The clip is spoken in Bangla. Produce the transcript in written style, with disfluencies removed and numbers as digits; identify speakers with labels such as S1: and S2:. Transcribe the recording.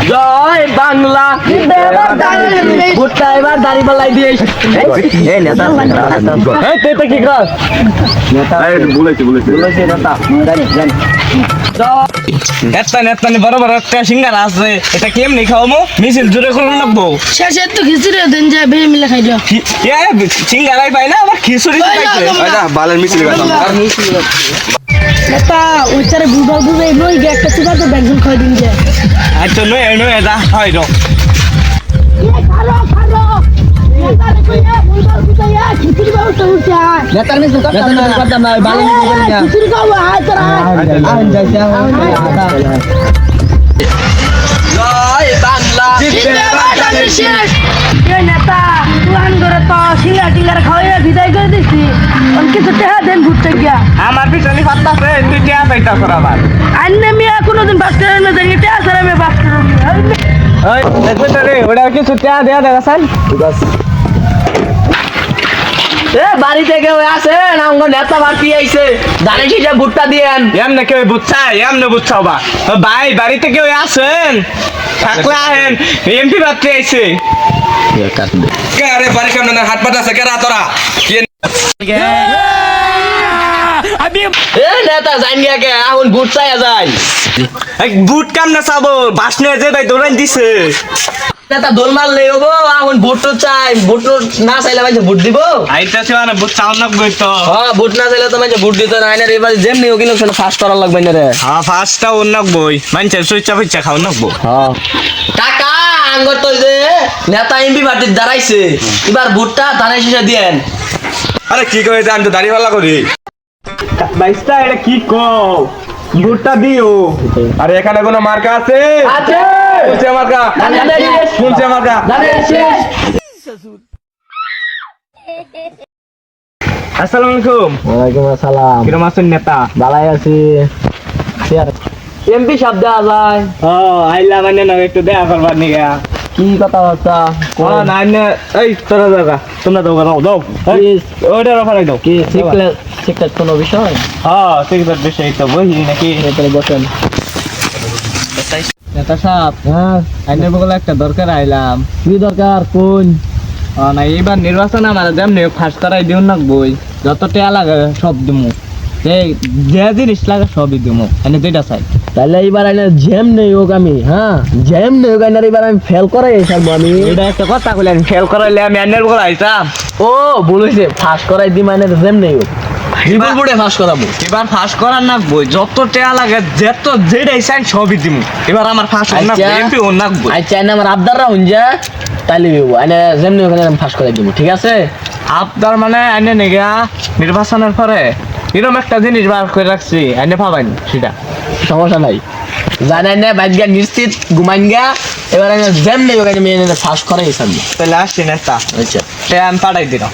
S1: জয় বাংলা ভুট্টা এবার দাড়ি পাল্লাই দিস এই নেতা এই তুই তো কি কর নেতা বলেছি নেতা নেতা বড় বড় একটা সিঙ্গার আছে এটা কেমনি খাওয়ামো মিছিল জুড়ে করে রাখবো
S2: শেষে তো খিচুড়ি দেন যায় বেয়ে মিলে খাইলো
S1: সিঙ্গারাই পাই না আবার খিচুড়ি
S3: বালের মিছিল
S2: নেতা ওইটারে বুঝাও বুঝাই নই গে একটা সুদা তো ব্যাংক খাই দিন যায়
S1: আচ্ছা নয় যা হয় রো নেতার মিছিল করতাম না ভালো
S2: খিচুড়ি খাওয়া আয় তোরা
S1: জয় বাংলা
S2: নেতা তুই করে তো সিঙ্গা টিঙ্গার খাওয়াই বিদায় করে দিচ্ছি কিছু টেহা দেন ঘুরতে গিয়া
S1: আমার পিছনে ফাত্তাছে তুই টিয়া পাইতা কর আবার
S2: আন্নে মিয়া কোনোদিন বাস করে না দেন টেহা ছাড়া আমি বাস করে
S1: ওই দেখবে তো রে ওটা কিছু টিয়া দেয়া দেখাছেন এ বাড়ি থেকে ওই আসে না অঙ্গ নেতা বাড়তি আইছে দাঁড়িয়ে সিজা ভুট্টা দিয়েন এমনে কেউ বুঝছাই এমনে বুঝছাও বা ভাই বাড়ি থেকে ওই আসেন থাকলে আহেন এমপি বাড়তি আইছে
S3: আরে বাড়ি কেমন হাত পাতা আছে কেরা তোরা
S1: এ নেতা যাইন গিয়া কে এখন ভোট চাইয়া যাই ভোট কাম না চাবো বাস নিয়ে যে ভাই দৌড়ান দিছে নেতা দোল মারলে হবো এখন ভোট তো চাই ভোট না চাইলে ভাই ভোট দিব আইতাছে মানে ভোট চাও না বই তো হ্যাঁ ভোট না চাইলে তো ভাই ভোট দিতে না না এবার যেমনি ওকে লোকজন ফাস্ট করা লাগবে না রে হ্যাঁ ফাস্টটা অন্য বই মানছে সুইচা ফিচা খাও না বই হ্যাঁ টাকা আঙ্গর তো যে নেতা এমপি পার্টি দাঁড়াইছে এবার ভোটটা ধানের শেষে দিয়েন
S3: আরে কি করে আমি তো দাড়িওয়ালা করি
S1: বাইস্তা এটা কি কও ভোটটা দিও
S3: আরে এখানে কোনো মার্কা আছে
S1: আছে
S3: শুনছে মার্কা শুনছে মার্কা
S1: আসসালামু আলাইকুম
S4: ওয়ালাইকুম আসসালাম
S1: কিরম আছেন নেতা
S4: ভালাই আছি
S1: এমপি শব্দ আলাই ও আইলা মানে না একটু দেখা করবার নিগা
S4: কি কথাবার্তা
S1: কোন নাইনে এই তোরা দাদা তোমরা দাও দাও ওইটা রাখাই দাও
S4: কি শিখলে কোনো বিষয়
S1: হ্যাঁ ঠিক আছে বিষয় তো বহি নাকি
S4: এরপরে বসেন
S1: নেতা সাহেব
S4: হ্যাঁ
S1: আইনের বগলে একটা দরকার আইলাম
S4: কি দরকার কোন
S1: না এইবার নির্বাচন আমার যেমনি ফার্স্ট করাই দিও না বই যত টেয়া লাগে সব দিমু এই যে জিনিস লাগে সবই দিমু এনে দুইটা চাই
S4: তাহলে এবার আইনা জ্যাম নেই হোক আমি হ্যাঁ জ্যাম নেই হোক আইনার এবার আমি ফেল করাই থাকবো আমি
S1: এটা একটা কথা কইলেন ফেল করাইলে আমি আইনের বগলে আইতাম
S4: ও বলেছে ফার্স্ট করাই দিই মানে জ্যাম নেই হোক রিপোর্ট বোর্ডে ফার্স্ট করাবো
S1: এবার ফার্স্ট করার না বই যত টেয়া লাগে যত যেটাই চাই সবই দিমু এবার আমার ফার্স্ট না এমপি ও না বই
S4: আচ্ছা আইনা আমার আবদাররা হুন যা তাইলে দেবো আইনা জ্যাম নেই ওখানে আমি ফার্স্ট করাই দিব ঠিক আছে
S1: আপনার মানে আইনে নেগা নির্বাচনের পরে এরকম একটা জিনিস বার করে রাখছি আইনে পাবেন সেটা
S4: সমস্যা নাই জানাই না বাইক গা নিশ্চিত ঘুমাইন গা এবার আমি জ্যাম নেই ওখানে মেয়ে ফার্স্ট করাই সামনে
S1: তাহলে আসছি নেতা
S4: আচ্ছা
S1: আমি পাঠাই দিলাম